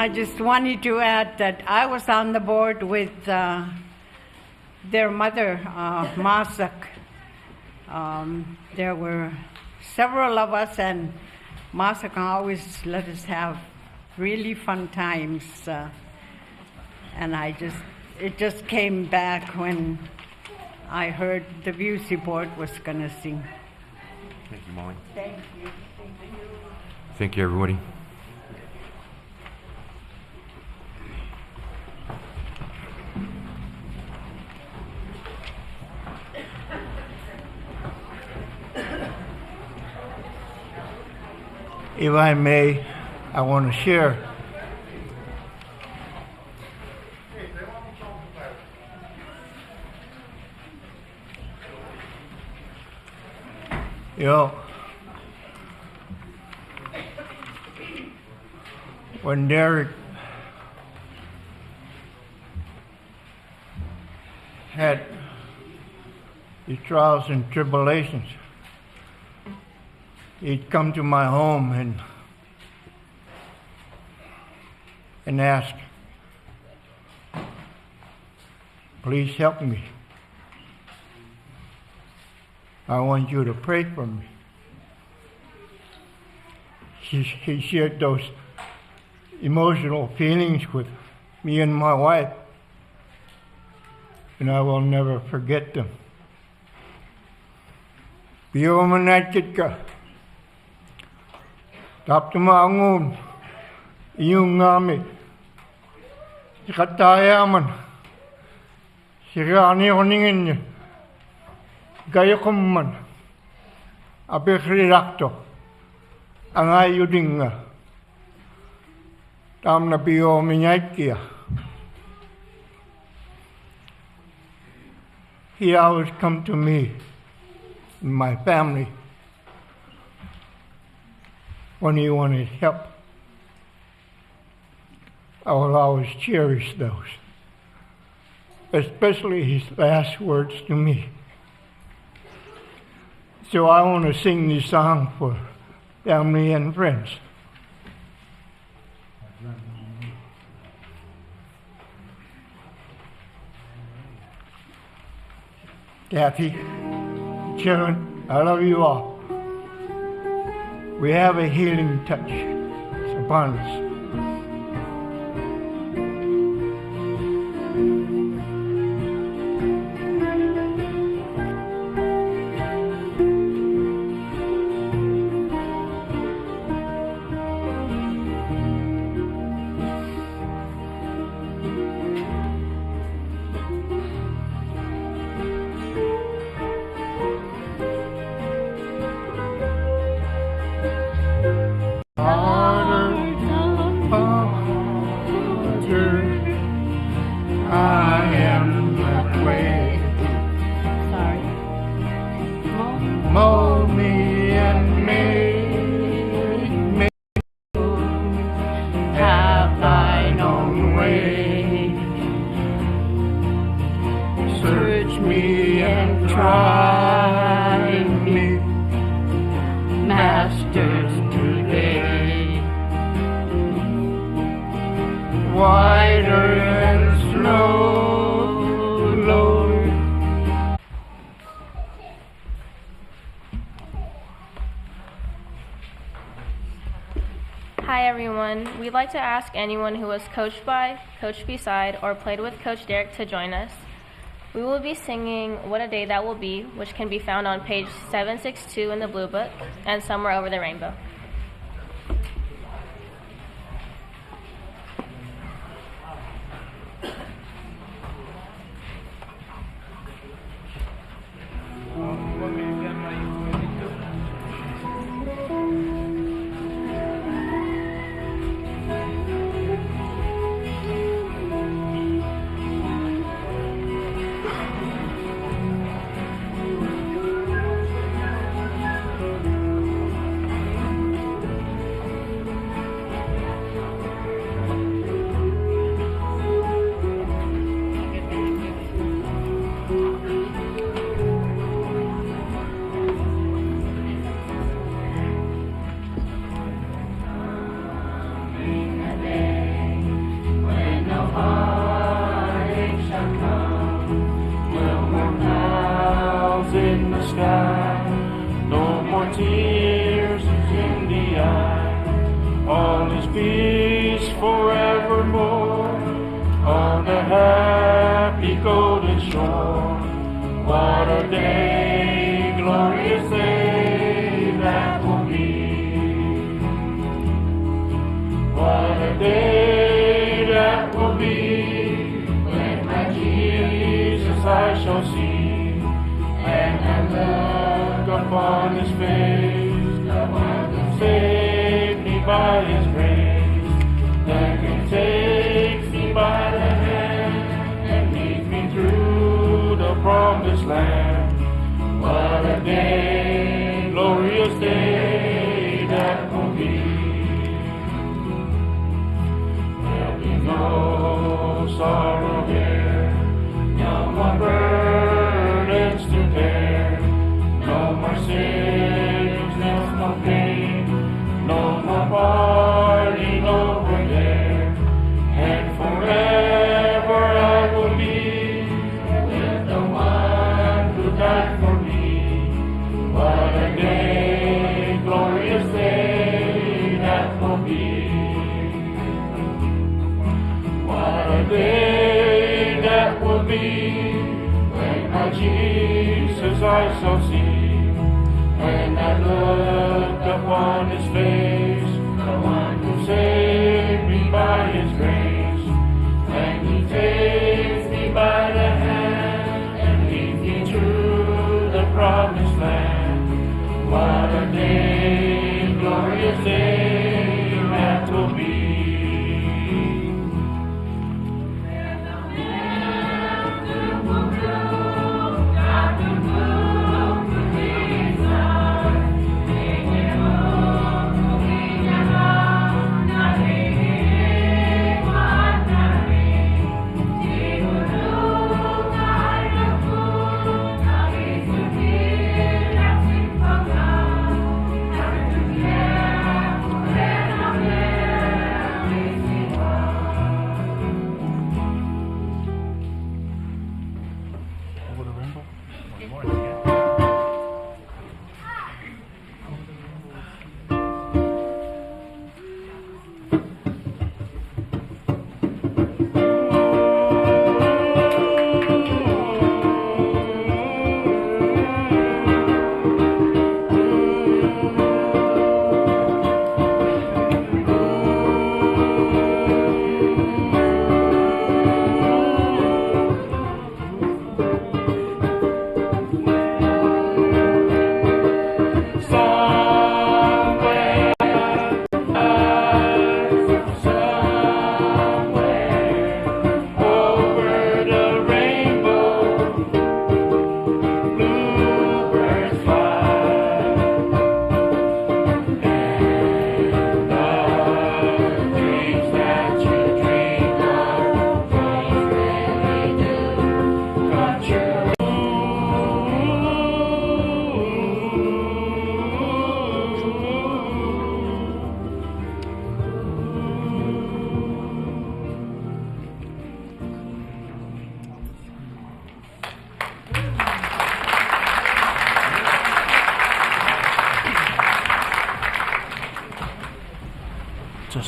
I just wanted to add that I was on the board with their mother, Ahgeak. There were several of us, and Ahgeak always let us have really fun times. And it just came back when I heard the UPC board was going to sing. Thank you, Molly. Thank you. Thank you. Thank you, everybody. If I may, I want to share. You know, when Derek had the trials and tribulations, he'd come to my home and ask, please help me. I want you to pray for me. He shared those emotional feelings with me and my wife, and I will never forget them. Biyo manatid ka. Taptumangon, iyong ngamit. Sikatayaman. Sirani oningin niya. Gaya kuman. Abikrirakto. Ang ayuding nga. Tam na biyo minyait kia. He always come to me and my family when he wanted help. I will always cherish those, especially his last words to me. So I want to sing this song for family and friends. Kathy, Sharon, I love you all. We have a healing touch upon us. Mold me and make me have thine own way. Search me and try me, masters today. Wider and slow, Lord. Hi everyone, we'd like to ask anyone who was coached by, coached beside, or played with Coach Derek to join us. We will be singing What a Day That Will Be, which can be found on page 762 in the Blue Book and Somewhere Over the Rainbow. In the sky, no more tears in the eye. All is peace forevermore on the happy golden shore. What a day, glorious day that will be. What a day that will be when my Jesus I shall see. And I look upon his face, the one who saved me by his grace, that can take me by the hand and lead me through the promised land. What a day, glorious day that will be. There'll be no sorrow here, no more burden. day that will be, when my Jesus I shall see. When I look upon his face, the one who saved me by his grace, and he takes me by the hand and leads me to the promised land. What a day, glorious day that will be.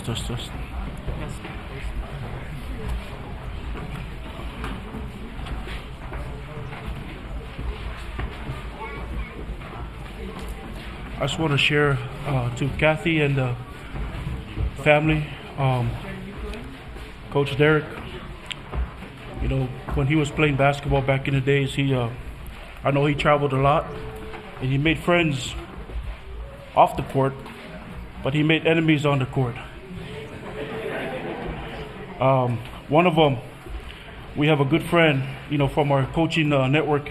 Just. I just want to share to Kathy and the family, Coach Derek. You know, when he was playing basketball back in the days, I know he traveled a lot, and he made friends off the court, but he made enemies on the court. One of them, we have a good friend, you know, from our coaching network.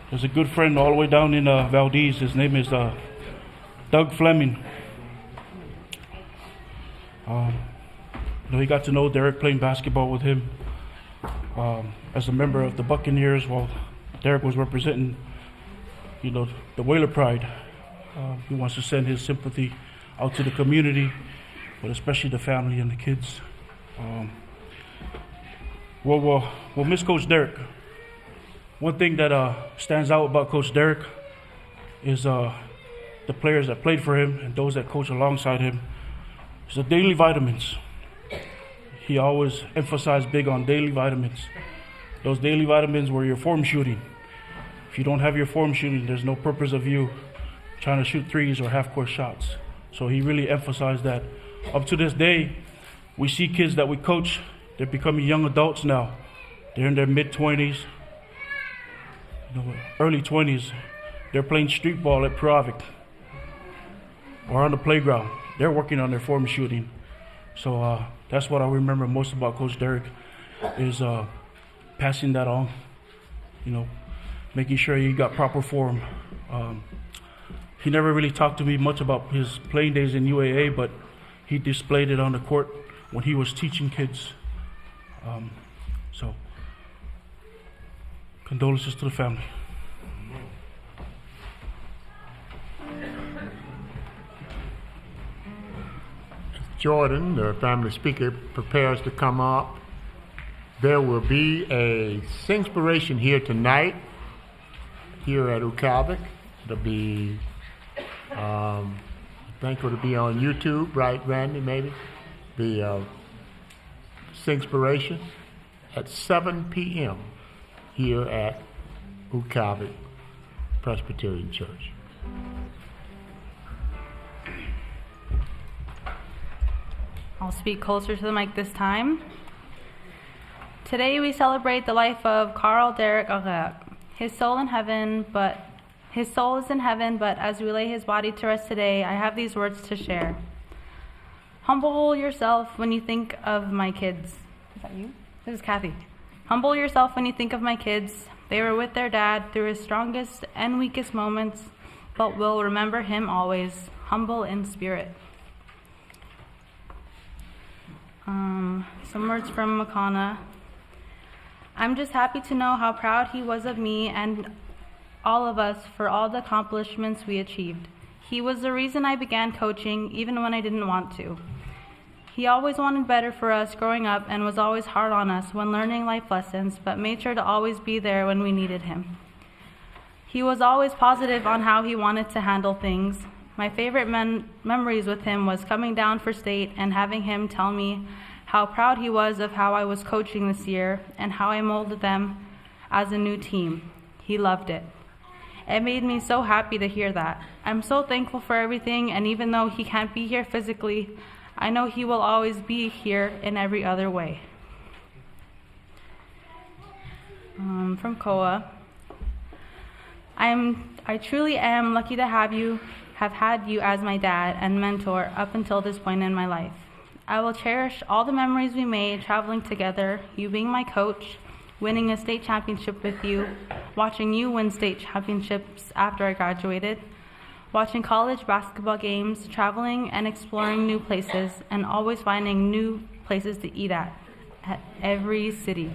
There's a good friend all the way down in Valdez. His name is Doug Fleming. You know, he got to know Derek playing basketball with him as a member of the Buccaneers while Derek was representing, you know, the Whaler Pride. He wants to send his sympathy out to the community, but especially the family and the kids. We'll miss Coach Derek. One thing that stands out about Coach Derek is the players that played for him and those that coach alongside him. Is the daily vitamins. He always emphasized big on daily vitamins. Those daily vitamins were your form shooting. If you don't have your form shooting, there's no purpose of you trying to shoot threes or half-court shots. So he really emphasized that. Up to this day, we see kids that we coach, they're becoming young adults now. They're in their mid-20s, you know, early 20s. They're playing street ball at Provic or on the playground. They're working on their form shooting. So that's what I remember most about Coach Derek is passing that on, you know, making sure he got proper form. He never really talked to me much about his playing days in UAA, but he displayed it on the court when he was teaching kids. So, condolences to the family. Jordan, the family speaker, prepares to come up. There will be a Singspiration here tonight, here at Ahgeak. It'll be, I think it'll be on YouTube, right, Randy, maybe? The Singspiration. at 7 p.m. here at Ahgeak Presbyterian Church. I'll speak closer to the mic this time. Today we celebrate the life of Karl Derek Ahgeak. His soul is in heaven, but as we lay his body to rest today, I have these words to share. Humble yourself when you think of my kids. Is that you? This is Kathy. Humble yourself when you think of my kids. They were with their dad through his strongest and weakest moments, but will remember him always, humble in spirit. Some words from Makana. I'm just happy to know how proud he was of me and all of us for all the accomplishments we achieved. He was the reason I began coaching, even when I didn't want to. He always wanted better for us growing up and was always hard on us when learning life lessons, but made sure to always be there when we needed him. He was always positive on how he wanted to handle things. My favorite memories with him was coming down for state and having him tell me how proud he was of how I was coaching this year and how I molded them as a new team. He loved it. It made me so happy to hear that. I'm so thankful for everything, and even though he can't be here physically, I know he will always be here in every other way. From Koa. I truly am lucky to have had you as my dad and mentor up until this point in my life. I will cherish all the memories we made traveling together, you being my coach, winning a state championship with you, watching you win state championships after I graduated, watching college basketball games, traveling and exploring new places, and always finding new places to eat at every city.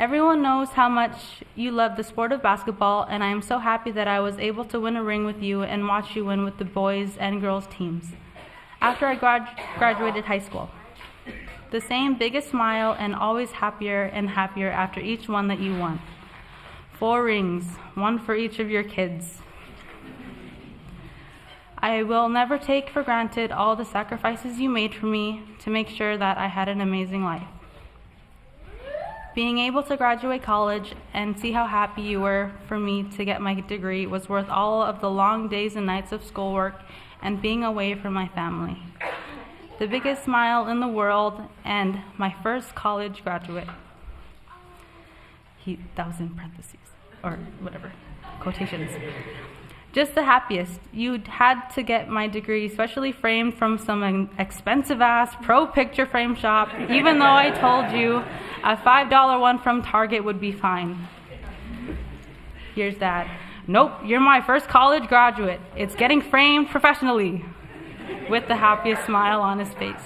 Everyone knows how much you love the sport of basketball, and I am so happy that I was able to win a ring with you and watch you win with the boys and girls teams after I graduated high school. The same biggest smile and always happier and happier after each one that you won. 4 rings, 1 for each of your kids. I will never take for granted all the sacrifices you made for me to make sure that I had an amazing life. Being able to graduate college and see how happy you were for me to get my degree was worth all of the long days and nights of schoolwork and being away from my family. The biggest smile in the world and my first college graduate. That was in parentheses, or whatever, quotations. Just the happiest. You had to get my degree specially framed from some expensive-ass pro picture frame shop, even though I told you a $5 one from Target would be fine. Here's Dad. Nope, you're my first college graduate. It's getting framed professionally, with the happiest smile on his face.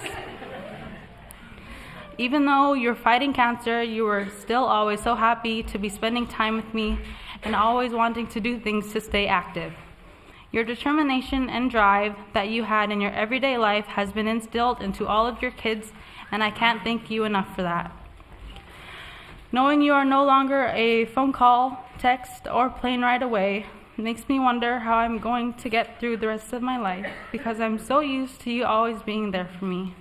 Even though you're fighting cancer, you were still always so happy to be spending time with me and always wanting to do things to stay active. Your determination and drive that you had in your everyday life has been instilled into all of your kids, and I can't thank you enough for that. Knowing you are no longer a phone call, text, or plane ride away makes me wonder how I'm going to get through the rest of my life because I'm so used to you always being there for me.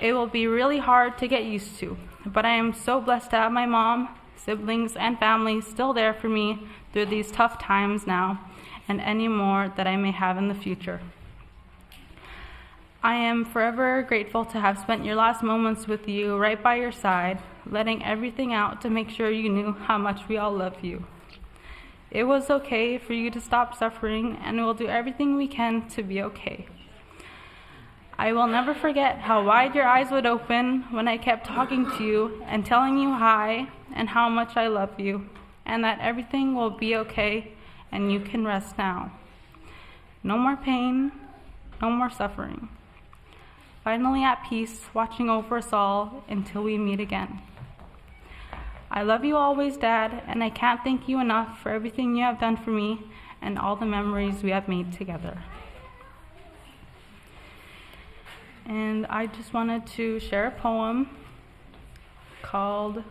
It will be really hard to get used to, but I am so blessed to have my mom, siblings, and family still there for me through these tough times now and any more that I may have in the future. I am forever grateful to have spent your last moments with you right by your side, letting everything out to make sure you knew how much we all love you. It was okay for you to stop suffering, and we'll do everything we can to be okay. I will never forget how wide your eyes would open when I kept talking to you and telling you hi and how much I love you, and that everything will be okay and you can rest now. No more pain, no more suffering. Finally at peace, watching over us all until we meet again. I love you always, Dad, and I can't thank you enough for everything you have done for me and all the memories we have made together. And I just wanted to share a poem called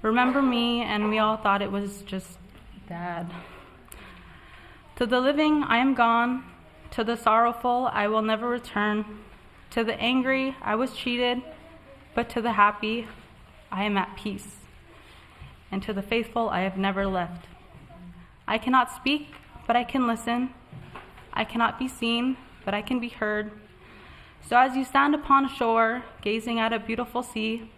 Remember Me, and we all thought it was just Dad. To the living, I am gone. To the sorrowful, I will never return. To the angry, I was cheated, but to the happy, I am at peace. And to the faithful, I have never left. I cannot speak, but I can listen. I cannot be seen, but I can be heard. So as you stand upon a shore, gazing at a beautiful sea,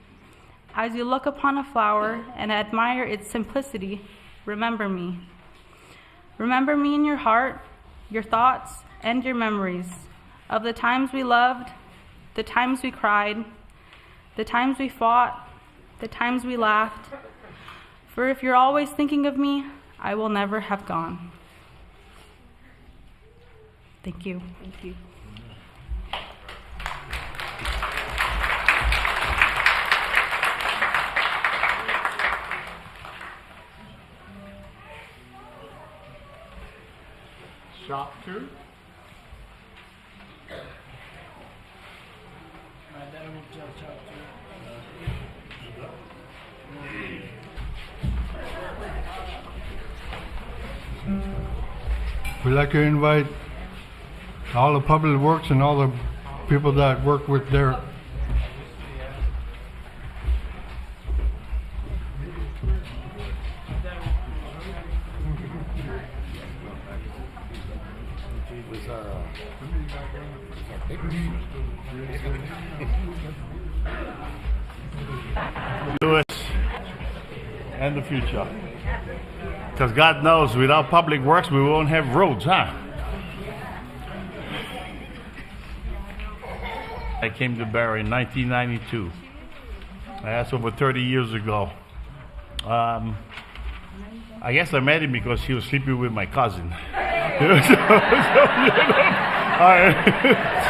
as you look upon a flower and admire its simplicity, remember me. Remember me in your heart, your thoughts, and your memories of the times we loved, the times we cried, the times we fought, the times we laughed. For if you're always thinking of me, I will never have gone. Thank you. Thank you. Shop 2. We'd like to invite all the public works and all the people that work with their Lewis and the future. Because God knows without public works we won't have roads, huh? I came to Barry in 1992. That's over 30 years ago. I guess I met him because he was sleeping with my cousin. All right.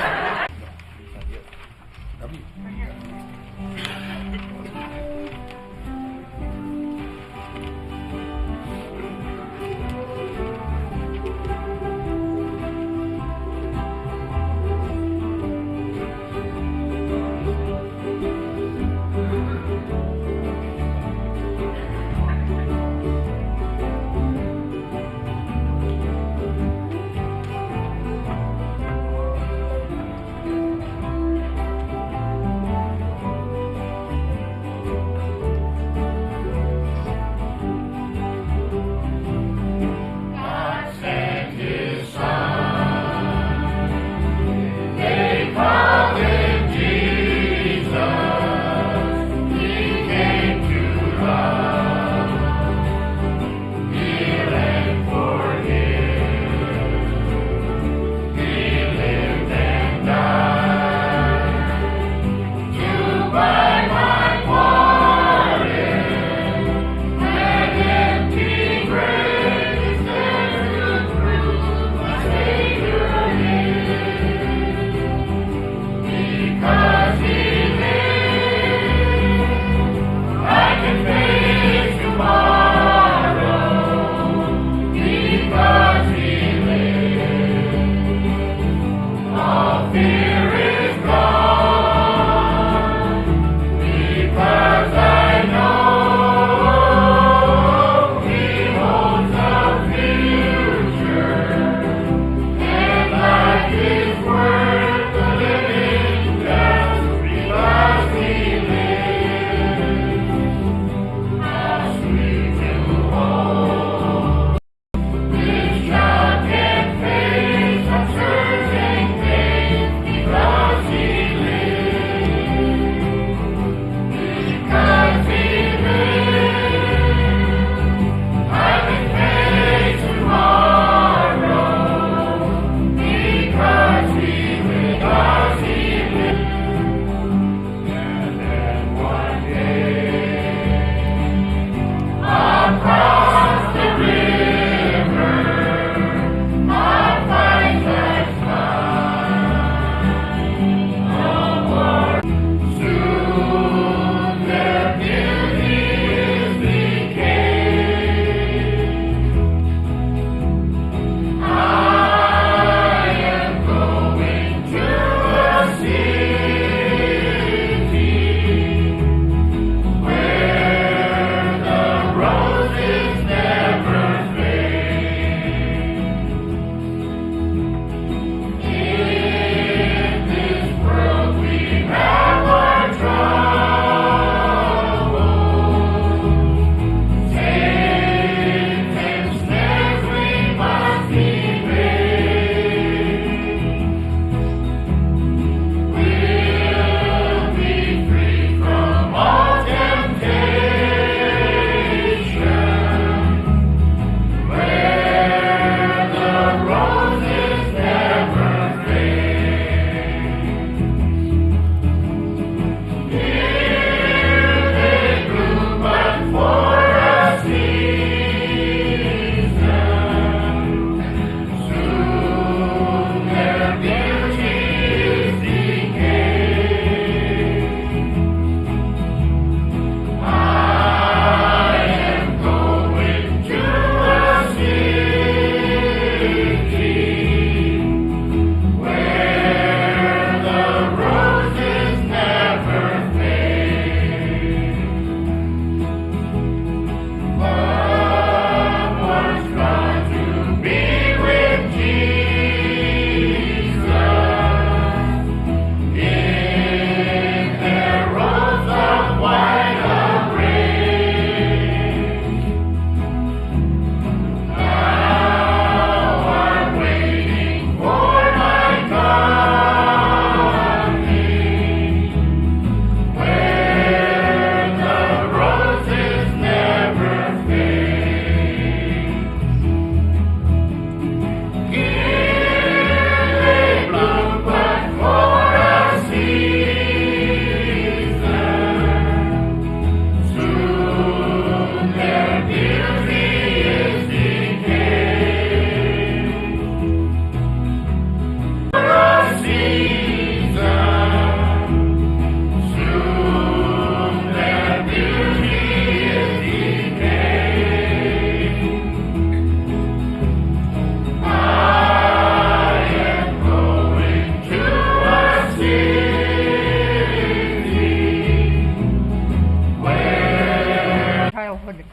actually.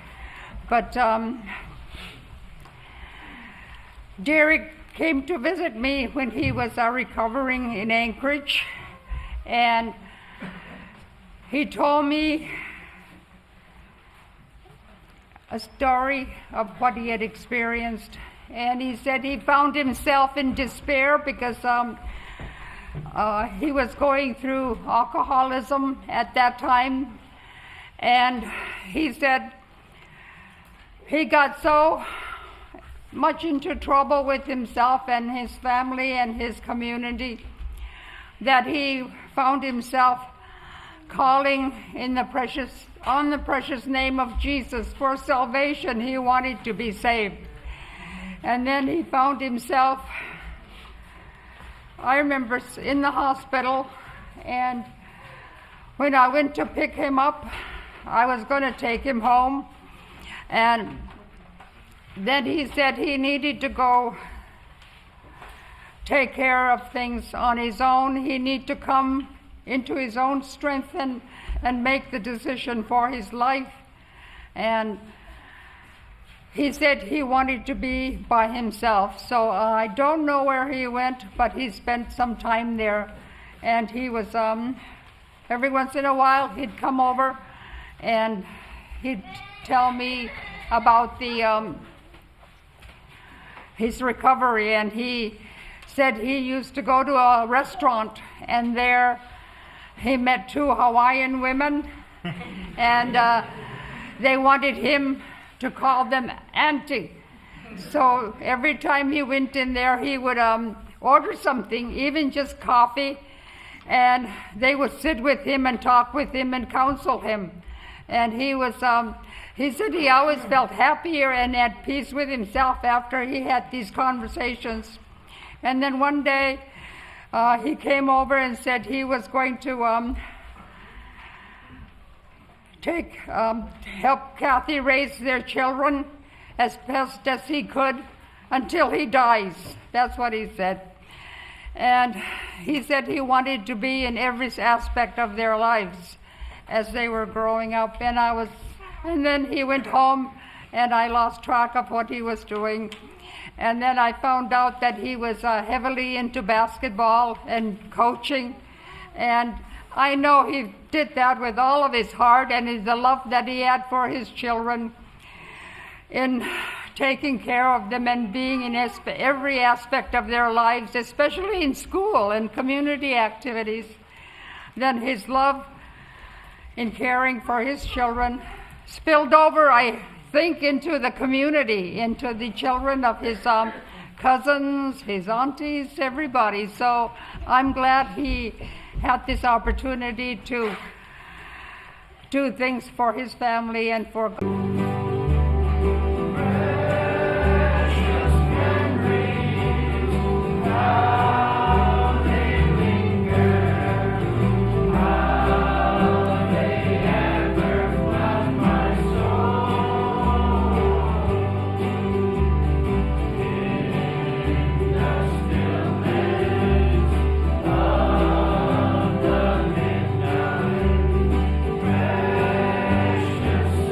But Derek came to visit me when he was recovering in Anchorage, and he told me a story of what he had experienced. And he said he found himself in despair because he was going through alcoholism at that time. And he said he got so much into trouble with himself and his family and his community that he found himself calling on the precious name of Jesus for salvation. He wanted to be saved. And then he found himself, I remember, in the hospital, and when I went to pick him up, I was going to take him home, and then he said he needed to go take care of things on his own. He needed to come into his own strength and make the decision for his life. And he said he wanted to be by himself. So I don't know where he went, but he spent some time there. And he was, every once in a while, he'd come over and he'd tell me about his recovery. And he said he used to go to a restaurant, and there he met two Hawaiian women, and they wanted him to call them auntie. So every time he went in there, he would order something, even just coffee, and they would sit with him and talk with him and counsel him. And he was, he said he always felt happier and at peace with himself after he had these conversations. And then one day, he came over and said he was going to help Kathy raise their children as best as he could until he dies. That's what he said. And he said he wanted to be in every aspect of their lives as they were growing up. And then he went home, and I lost track of what he was doing. And then I found out that he was heavily into basketball and coaching. And I know he did that with all of his heart and the love that he had for his children in taking care of them and being in every aspect of their lives, especially in school and community activities. Then his love in caring for his children spilled over, I think, into the community, into the children of his cousins, his aunties, everybody. So I'm glad he had this opportunity to do things for his family and for God.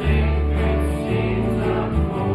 Secret seems unfolding.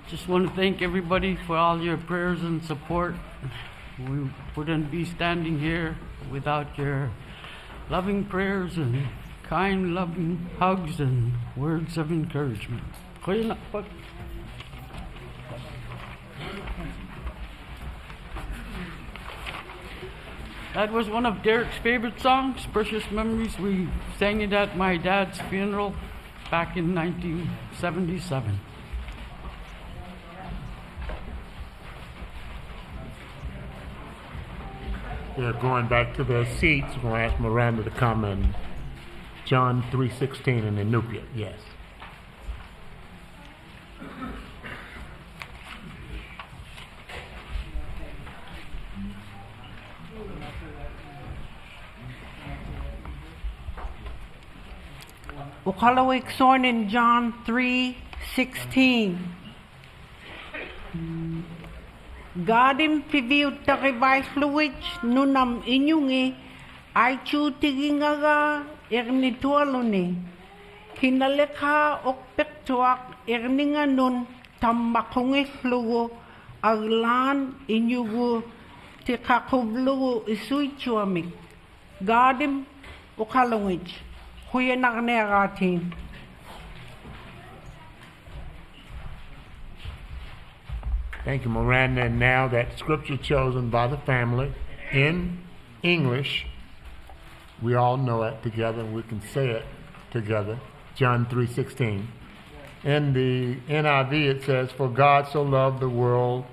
Just want to thank everybody for all your prayers and support. We wouldn't be standing here without your loving prayers and kind, loving hugs and words of encouragement. That was one of Derek's favorite songs, Precious Memories. We sang it at my dad's funeral back in 1977. They're going back to their seats. We're going to ask Miranda to come and John 3:16 in the nuclear. Yes. Ukalawik sorn in John 3:16. Gadim piviut takibay fluwich nunam inyungi ay chutiging ernitualuni. Kinalekha okpektuak erninga nun tammakungi fluwo aglan inyugu tikakublugu isuichuamik. Gadim ukalawich. Thank you, Miranda. And now that scripture chosen by the family in English, we all know it together and we can say it together. John 3:16. In the NIV it says, "For God so loved the world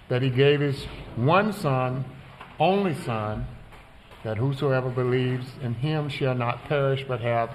that he gave his one son, only son, that whosoever believes in him shall not perish but have